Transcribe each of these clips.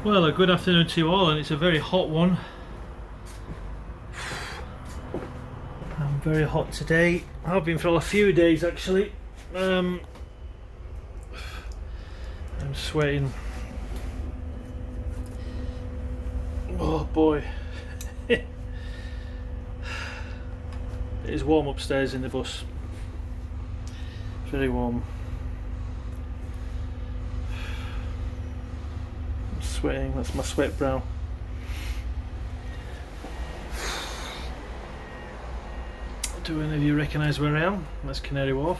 Well, a good afternoon to you all, and it's a very hot one. I'm very hot today. I've been for a few days actually. I'm sweating. Oh boy. It is warm upstairs in the bus. It's very warm. I'm sweating, that's my sweat brow. Do any of you recognise where I am? That's Canary Wharf.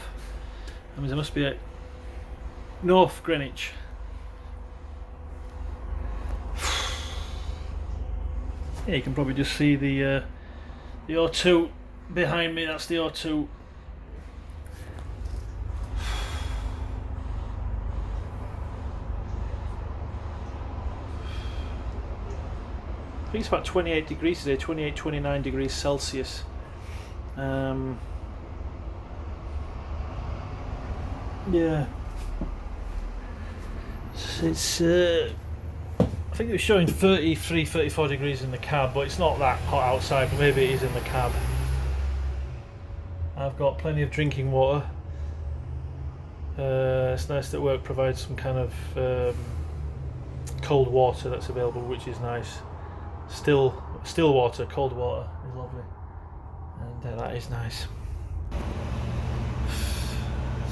That means I must be at North Greenwich. Yeah, you can probably just see the O2 behind me. That's the O2. I think it's about 28 degrees today, 29 degrees Celsius. Yeah, it's I think it was showing 34 degrees in the cab, but it's not that hot outside, but maybe it is in the cab. I've got plenty of drinking water. It's nice that work provides some kind of cold water that's available, which is nice. Still water, cold water is lovely, and that is nice.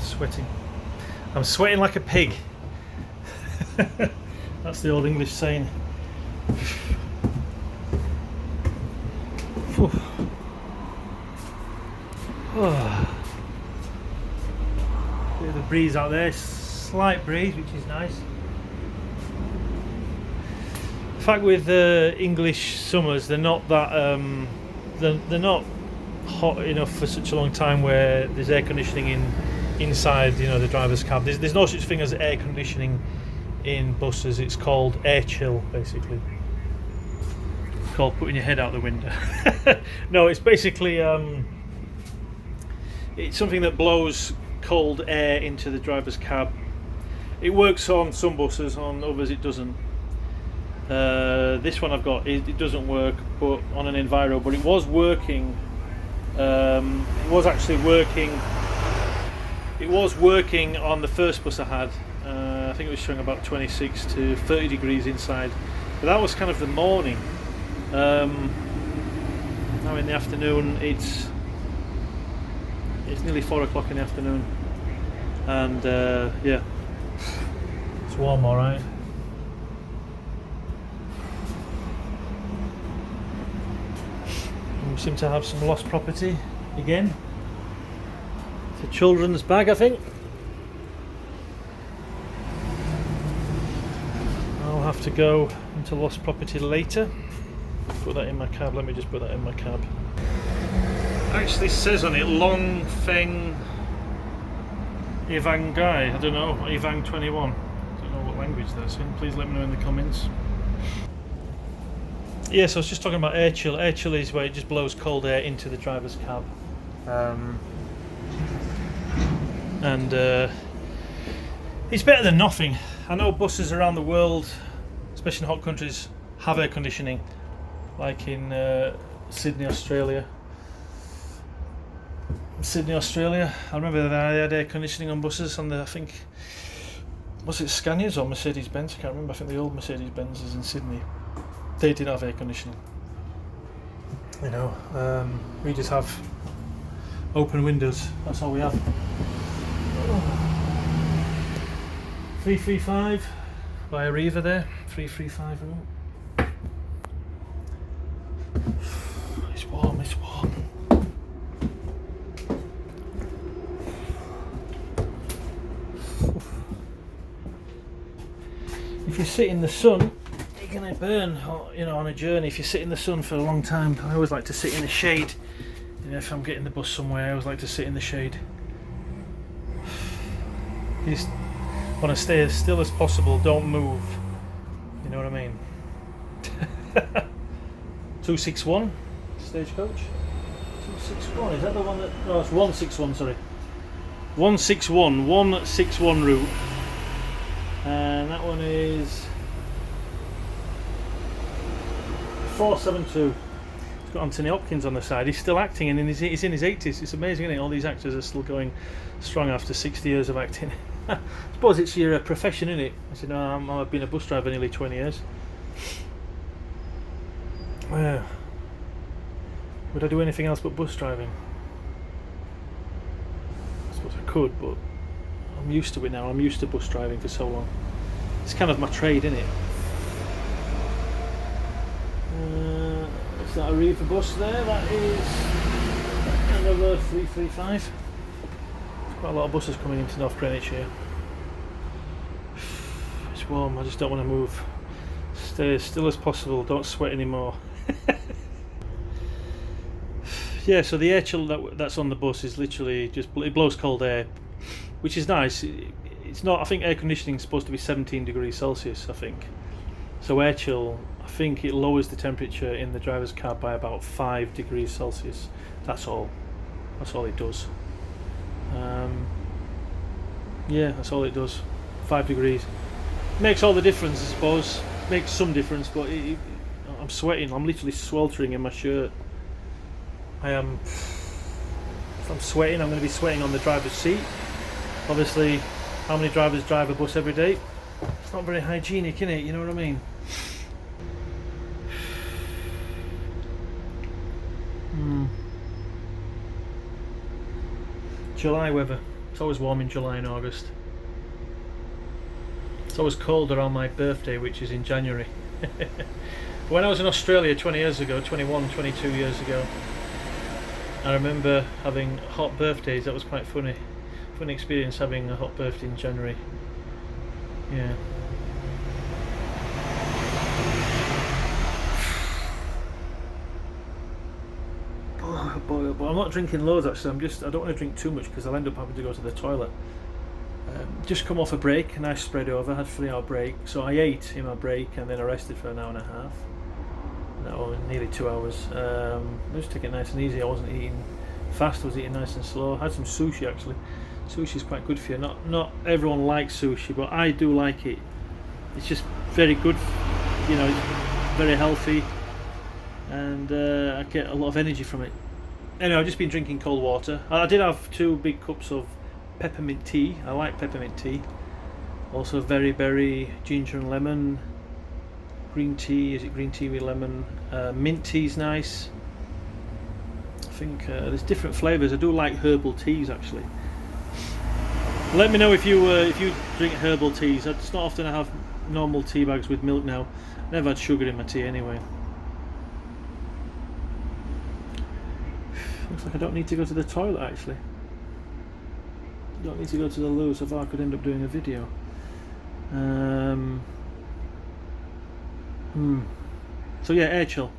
Sweating. I'm sweating like a pig. That's the old English saying. Oh. Bit of a breeze out there, slight breeze, which is nice. In fact, with English summers, they're not that they're not hot enough for such a long time where there's air conditioning inside, you know, the driver's cab. There's no such thing as air conditioning in buses. It's called air chill, basically. It's called putting your head out the window. No, it's basically it's something that blows cold air into the driver's cab. It works on some buses, on others it doesn't. This one I've got, it doesn't work, but on an Enviro, but it was working. It was actually working. It was working on the first bus I had. I think it was showing about 26 to 30 degrees inside, but that was kind of the morning. Now in the afternoon, it's nearly 4 o'clock in the afternoon, and yeah, it's warm, all right. We seem to have some lost property again. It's a children's bag, I think. I'll have to go into lost property later. Put that in my cab. Let me just put that in my cab. It actually says on it Long Feng Ivangai. I don't know, Ivang 21. I don't know what language that's in. Please let me know in the comments. Yes, I was just talking about air chill. Air chill is where it just blows cold air into the driver's cab. And it's better than nothing. I know buses around the world, especially in hot countries, have air conditioning, like in Sydney, Australia. I remember that they had air conditioning on buses on the, I think, was it Scanias or Mercedes-Benz? I can't remember. I think the old Mercedes-Benzes in Sydney, they did have air conditioning. You know, we just have open windows. That's all we have. 335 by Arriva there. 335 room. It's warm. It's warm. If you sit in the sun, you're gonna burn, you know, on a journey. If you sit in the sun for a long time, I always like to sit in the shade. You know, if I'm getting the bus somewhere, I always like to sit in the shade. You just want to stay as still as possible. Don't move. You know what I mean? 261 stagecoach. 261. Is that the one that? No, it's 161. Sorry. 161 route, and that one is 472. It's got Anthony Hopkins on the side. He's still acting, and he's in his 80s. It's amazing, isn't it? All these actors are still going strong after 60 years of acting. I suppose it's your profession, isn't it? I said, no, I've been a bus driver nearly 20 years. Would I do anything else but bus driving? I suppose I could, but I'm used to it now. I'm used to bus driving for so long. It's kind of my trade, isn't it? Is that a Riva bus there? That is another 335. There's quite a lot of buses coming into North Greenwich here. It's warm, I just don't want to move. Stay as still as possible, don't sweat anymore. Yeah, so the air chill that's on the bus is literally just, it blows cold air, which is nice. It's not, I think air conditioning is supposed to be 17 degrees Celsius, I think. So air chill, I think it lowers the temperature in the driver's cab by about 5 degrees Celsius. That's all it does. Yeah, that's all it does. 5 degrees. Makes all the difference, I suppose. Makes some difference, but I'm sweating. I'm literally sweltering in my shirt. If I'm sweating, I'm going to be sweating on the driver's seat. Obviously, how many drivers drive a bus every day? It's not very hygienic, is it? You know what I mean? July weather. It's always warm in July and August. It's always cold around my birthday, which is in January. When I was in Australia 20 years ago, 21, 22 years ago, I remember having hot birthdays. That was quite funny. Funny experience having a hot birthday in January. Yeah. Oh boy, but I'm not drinking loads actually. I don't want to drink too much because I'll end up having to go to the toilet. Just come off a break, a nice spread over, had a 3-hour break. So I ate in my break and then I rested for an hour and a half. No, nearly 2 hours. I was taking it nice and easy. I wasn't eating fast, I was eating nice and slow. I had some sushi actually. Sushi is quite good for you. Not everyone likes sushi, but I do like it. It's just very good, you know, it's very healthy, and I get a lot of energy from it. Anyway, I've just been drinking cold water. I did have 2 big cups of peppermint tea. I like peppermint tea. Also very berry, ginger and lemon. Green tea, is it green tea with lemon? Mint tea's nice. I think there's different flavours. I do like herbal teas actually. Let me know if you drink herbal teas. It's not often I have normal tea bags with milk now. Never had sugar in my tea anyway. Looks like I don't need to go to the toilet actually. Don't need to go to the loo, so I could end up doing a video. So yeah, air chill.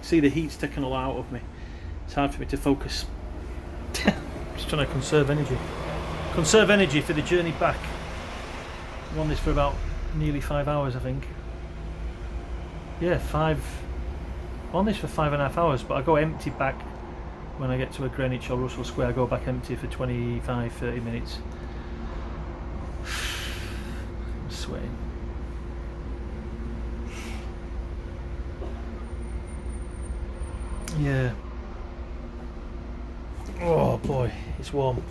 See, the heat's taken a lot out of me. It's hard for me to focus. Just trying to conserve energy. Conserve energy for the journey back. I'm on this for about nearly 5 hours, I think. Yeah, I'm on this for 5.5 hours, but I go empty back when I get to a Greenwich or Russell Square. I go back empty for 25-30 minutes. I'm sweating. Yeah. Oh boy, it's warm.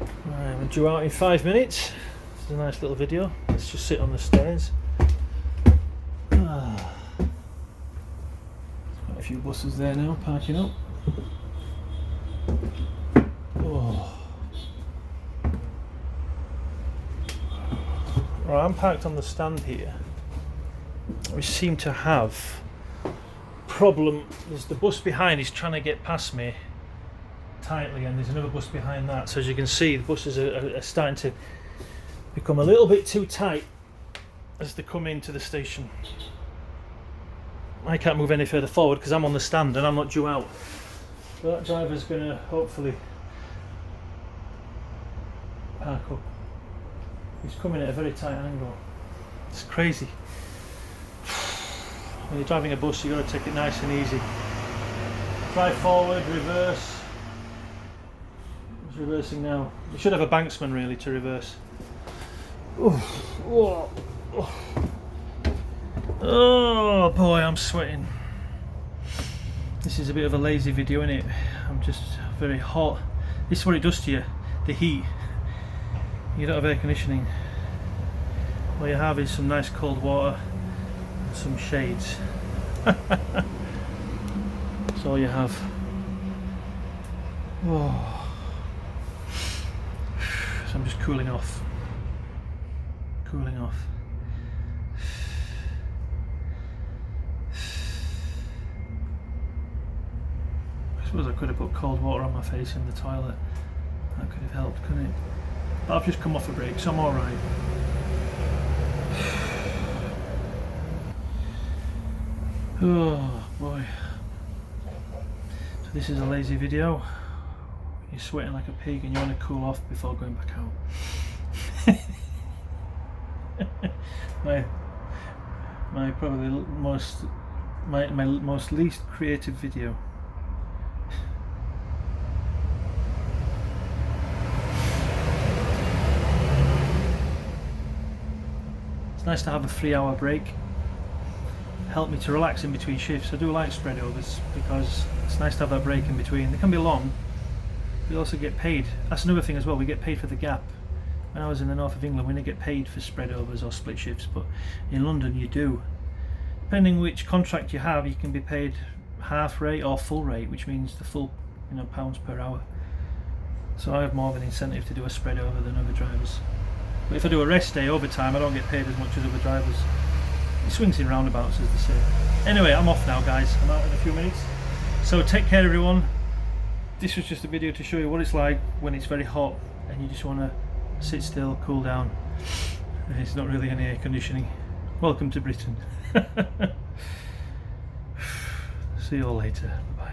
Right, I'm due out in 5 minutes. This is a nice little video. Let's just sit on the stairs. Quite a few buses there now, parking up. Oh. Right, I'm parked on the stand here. We seem to have problem. There's the bus behind is trying to get past me tightly, and there's another bus behind that. So as you can see, the buses are starting to become a little bit too tight as they come into the station. I can't move any further forward because I'm on the stand and I'm not due out. So that driver's going to hopefully park up. He's coming at a very tight angle. It's crazy. When you're driving a bus, you've got to take it nice and easy. Drive forward, reverse. He's reversing now. You should have a banksman really to reverse. Oh boy, I'm sweating. This is a bit of a lazy video, innit? I'm just very hot. This is what it does to you, the heat. You don't have air conditioning. All you have is some nice cold water and some shades. That's all you have. Oh. So I'm just cooling off. Cooling off. I suppose I could have put cold water on my face in the toilet. That could have helped, couldn't it? But I've just come off a break, so I'm alright. Oh boy. So this is a lazy video. You're sweating like a pig and you want to cool off before going back out. my probably most my most least creative video. It's nice to have a 3-hour break. Help me to relax in between shifts. I do like spread overs because it's nice to have that break in between. They can be long. We also get paid. That's another thing as well. We get paid for the gap. When I was in the north of England, we didn't get paid for spread overs or split shifts, but in London you do. Depending which contract you have, you can be paid half rate or full rate, which means the full, pounds per hour. So I have more of an incentive to do a spread over than other drivers. But if I do a rest day overtime, I don't get paid as much as other drivers. It swings in roundabouts, as they say. Anyway, I'm off now, guys. I'm out in a few minutes. So take care, everyone. This was just a video to show you what it's like when it's very hot and you just want to sit still, cool down. It's not really any air conditioning. Welcome to Britain. See you all later. Bye.